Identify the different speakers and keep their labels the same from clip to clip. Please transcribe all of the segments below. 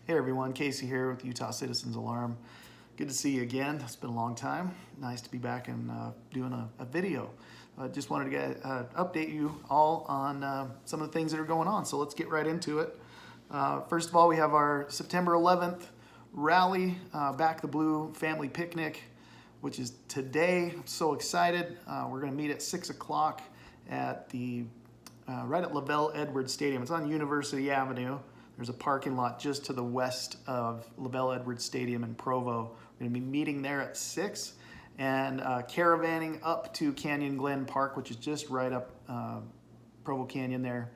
Speaker 1: Hey everyone, Casey here with Utah Citizens Alarm. Good to see you again. It's been a long time. Nice to be back and doing a video. I just wanted to update you all on some of the things that are going on. So let's get right into it. First of all, we have our September 11th rally, Back the Blue Family Picnic, which is today. I'm so excited. We're going to meet at 6 o'clock at the right at LaVelle Edwards Stadium. It's on University Avenue. There's a parking lot just to the west of LaVelle Edwards Stadium in Provo. We're going to be meeting there at 6 and caravanning up to Canyon Glen Park, which is just right up Provo Canyon there.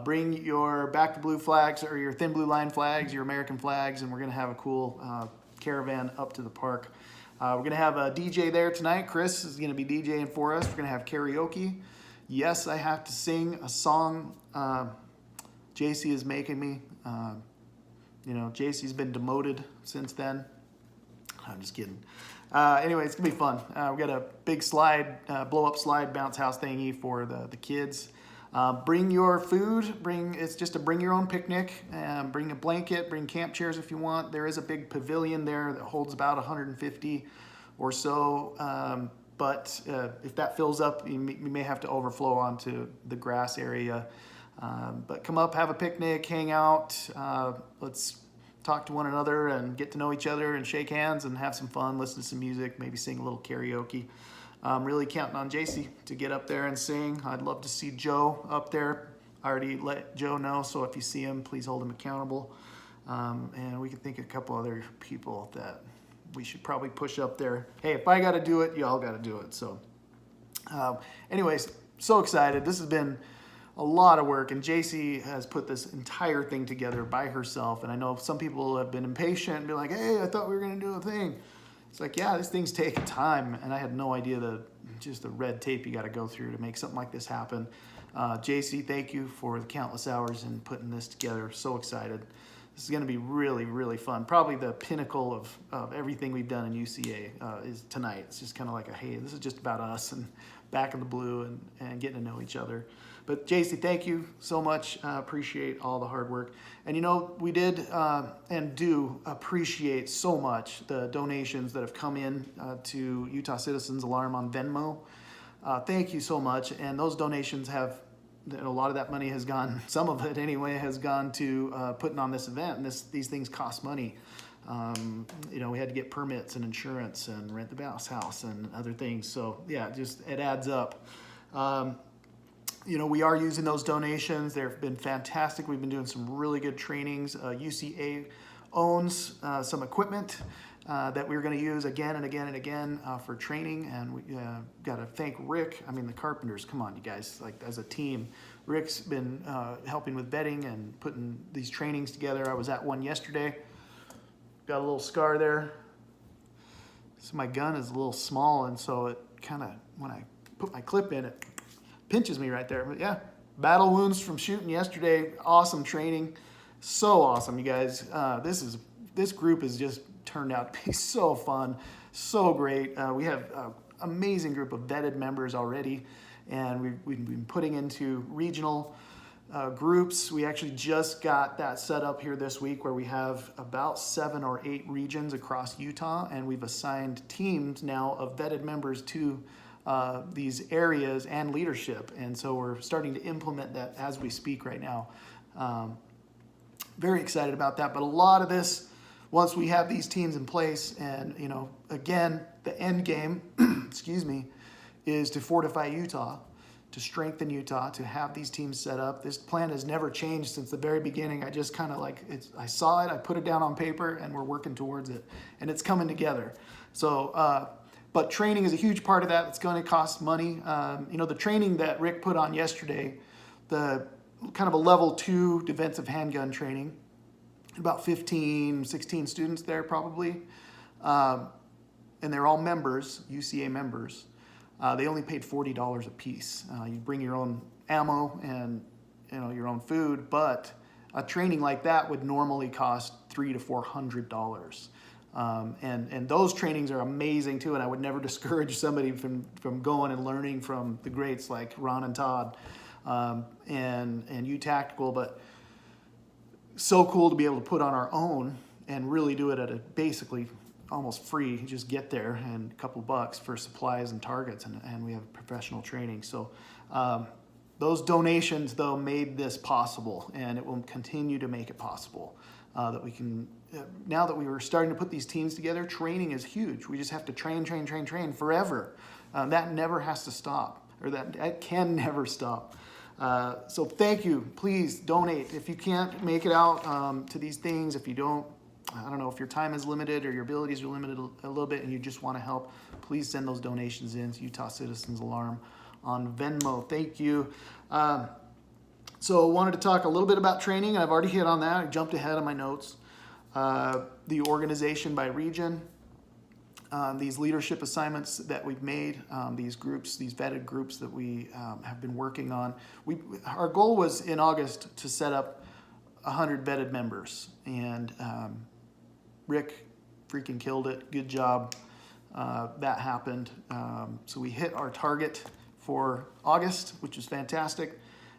Speaker 1: Bring your Back to Blue flags or your Thin Blue Line flags, your American flags, and we're going to have a cool caravan up to the park. We're going to have a DJ there tonight. Chris is going to be DJing for us. We're going to have karaoke. Yes, I have to sing a song. JC is making me. JC's been demoted since then. I'm just kidding. Anyway, it's gonna be fun. We got a big slide, blow-up slide bounce house thingy for the kids. Bring your food. It's just a bring your own picnic. Bring a blanket. Bring camp chairs if you want. There is a big pavilion there that holds about 150 or so. But if that fills up, you may have to overflow onto the grass area. But come up, have a picnic, hang out. Let's talk to one another and get to know each other and shake hands and have some fun, listen to some music, maybe sing a little karaoke. I'm really counting on JC to get up there and sing. I'd love to see Joe up there. I already let Joe know, so if you see him, please hold him accountable. And we can think of a couple other people that we should probably push up there. Hey, if I got to do it, y'all got to do it. So anyways, so excited. This has been a lot of work, and JC has put this entire thing together by herself. And I know some people have been impatient and be like, hey, I thought we were going to do a thing. It's like, yeah, these things take time, and I had no idea just the red tape you got to go through to make something like this happen. JC, thank you for the countless hours in putting this together. So excited. This is going to be really, really fun. Probably the pinnacle of everything we've done in UCA is tonight. It's just kind of like hey, this is just about us and Back in the Blue and getting to know each other. But JC, thank you so much. Appreciate all the hard work. And we did and do appreciate so much the donations that have come in to Utah Citizens Alarm on Venmo. Thank you so much. And those donations have, a lot of that money has gone, some of it anyway, has gone to putting on this event. And these things cost money. We had to get permits and insurance and rent the bounce house and other things. So yeah, it adds up. We are using those donations. They've been fantastic. We've been doing some really good trainings. UCA owns some equipment that we're going to use again and again and again for training. And we got to thank Rick. I mean, the carpenters, come on, you guys, like as a team. Rick's been helping with bedding and putting these trainings together. I was at one yesterday. Got a little scar there. So my gun is a little small, and so it kind of, when I put my clip in, it pinches me right there. But yeah, battle wounds from shooting yesterday. Awesome training. So awesome, you guys. This group has just turned out to be so fun, so great. We have an amazing group of vetted members already, and we've been putting into regional groups. We actually just got that set up here this week where we have about 7 or 8 regions across Utah, and we've assigned teams now of vetted members to these areas and leadership. And so we're starting to implement that as we speak right now. Very excited about that. But a lot of this, once we have these teams in place, and again, the end game, excuse me, is to fortify Utah, to strengthen Utah, to have these teams set up. This plan has never changed since the very beginning. I just kind of I saw it, I put it down on paper, and we're working towards it, and it's coming together. So, but training is a huge part of that. It's going to cost money. The training that Rick put on yesterday, the kind of a level 2 defensive handgun training, about 15, 16 students there probably. And they're all members, UCA members. They only paid $40 a piece. You bring your own ammo and your own food, but a training like that would normally cost $300 to $400. And those trainings are amazing too, and I would never discourage somebody from going and learning from the greats like Ron and Todd and U Tactical. But so cool to be able to put on our own and really do it at a basically almost free. You just get there and a couple bucks for supplies and targets, and we have professional training. So those donations, though, made this possible, and it will continue to make it possible. That we can, now that we were starting to put these teams together, training is huge. We just have to train forever. That never has to stop, or that can never stop. So thank you. Please donate. If you can't make it out to these things, if you don't, I don't know, if your time is limited or your abilities are limited a little bit and you just want to help, please send those donations in to Utah Citizens Alarm on Venmo. Thank you. So wanted to talk a little bit about training. I've already hit on that. I jumped ahead on my notes. The organization by region, these leadership assignments that we've made, these groups, these vetted groups that we have been working on. Our goal was in August to set up 100 vetted members, and Rick freaking killed it. Good job. That happened. So we hit our target for August, which is fantastic.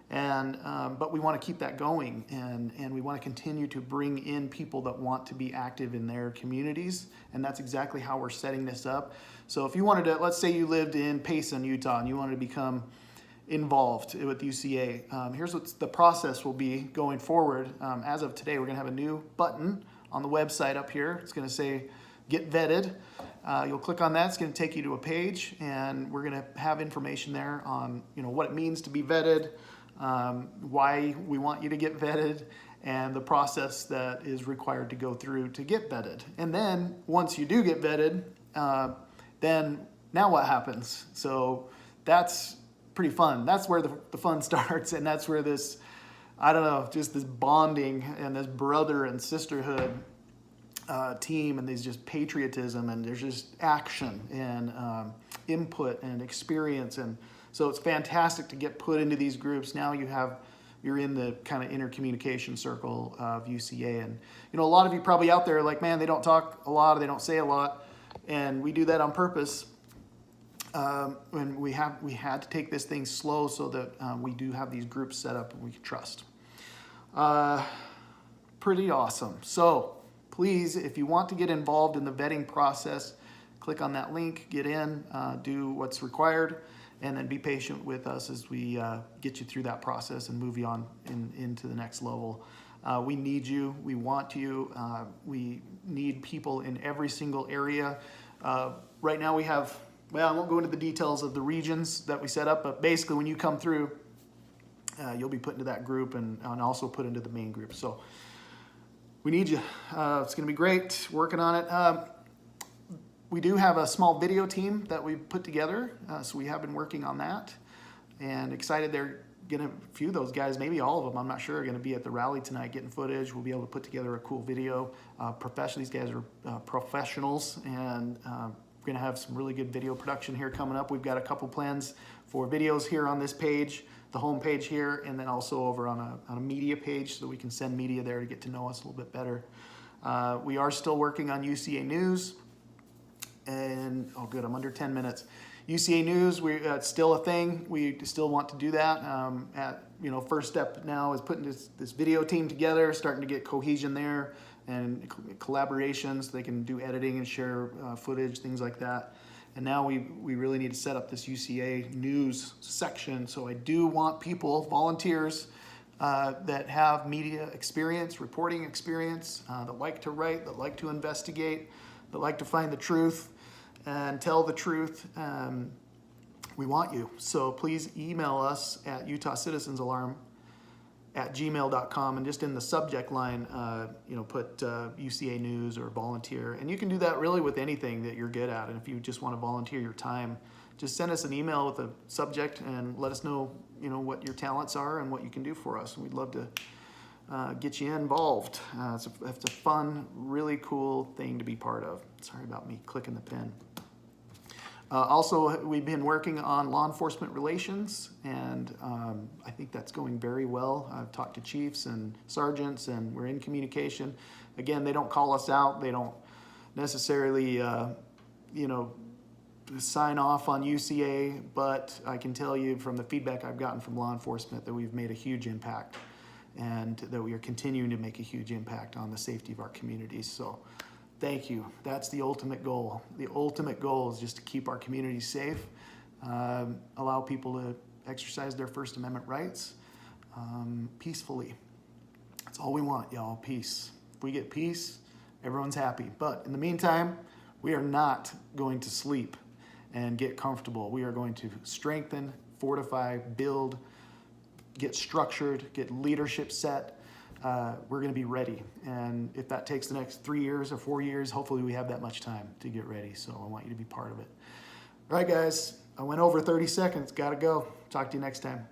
Speaker 1: And but we want to keep that going, and we want to continue to bring in people that want to be active in their communities, and that's exactly how we're setting this up. So if you wanted to, let's say you lived in Payson, Utah, and you wanted to become involved with UCA, here's what the process will be going forward. As of today, we're going to have a new button on the website up here. It's going to say Get Vetted. You'll click on that. It's going to take you to a page, and we're going to have information there on what it means to be vetted, why we want you to get vetted, and the process that is required to go through to get vetted. And then once you do get vetted, then now what happens? So that's pretty fun. That's where the fun starts, and that's where this, I don't know, just this bonding and this brother and sisterhood team, and there's just patriotism, and there's just action and input and experience, and so it's fantastic to get put into these groups. Now you're in the kind of intercommunication circle of UCA, and a lot of you probably out there are like, man, they don't talk a lot, or they don't say a lot, and we do that on purpose. And we had to take this thing slow so that we do have these groups set up and we can trust. Pretty awesome. So please, if you want to get involved in the vetting process, click on that link, get in, do what's required, and then be patient with us as we get you through that process and move you on into the next level. We need you. We want you. We need people in every single area. Right now we have, well, I won't go into the details of the regions that we set up, but basically when you come through, you'll be put into that group and also put into the main group. So we need you. It's going to be great working on it. We do have a small video team that we put together, so we have been working on that, and excited they're going to, a few of those guys, maybe all of them, I'm not sure, are going to be at the rally tonight getting footage. We'll be able to put together a cool video. These guys are professionals, and we're going to have some really good video production here coming up. We've got a couple plans for videos here on this page, the home page here, and then also over on a media page, so we can send media there to get to know us a little bit better. We are still working on UCA News. And oh good, I'm under 10 minutes. UCA News, it's still a thing. We still want to do that. First step now is putting this video team together, starting to get cohesion there and collaborations. So they can do editing and share footage, things like that. And now we really need to set up this UCA News section. So I do want people, volunteers, that have media experience, reporting experience, that like to write, that like to investigate, that like to find the truth and tell the truth. We want you. So please email us at utahcitizensalarm@gmail.com, and just in the subject line, put UCA News or volunteer. And you can do that really with anything that you're good at. And if you just want to volunteer your time, just send us an email with a subject and let us know, what your talents are and what you can do for us. And we'd love to get you involved. It's a fun, really cool thing to be part of. Sorry about me clicking the pen. Also, we've been working on law enforcement relations, and I think that's going very well. I've talked to chiefs and sergeants, and we're in communication. Again, they don't call us out. They don't necessarily, sign off on UCA, but I can tell you from the feedback I've gotten from law enforcement that we've made a huge impact. and that we are continuing to make a huge impact on the safety of our communities. So thank you. That's the ultimate goal. The ultimate goal is just to keep our communities safe, allow people to exercise their First Amendment rights peacefully. That's all we want, y'all, peace. If we get peace, everyone's happy. But in the meantime, we are not going to sleep and get comfortable. We are going to strengthen, fortify, build, get structured, get leadership set. We're going to be ready. And if that takes the next 3 years or 4 years, hopefully we have that much time to get ready. So I want you to be part of it. All right, guys, I went over 30 seconds. Got to go. Talk to you next time.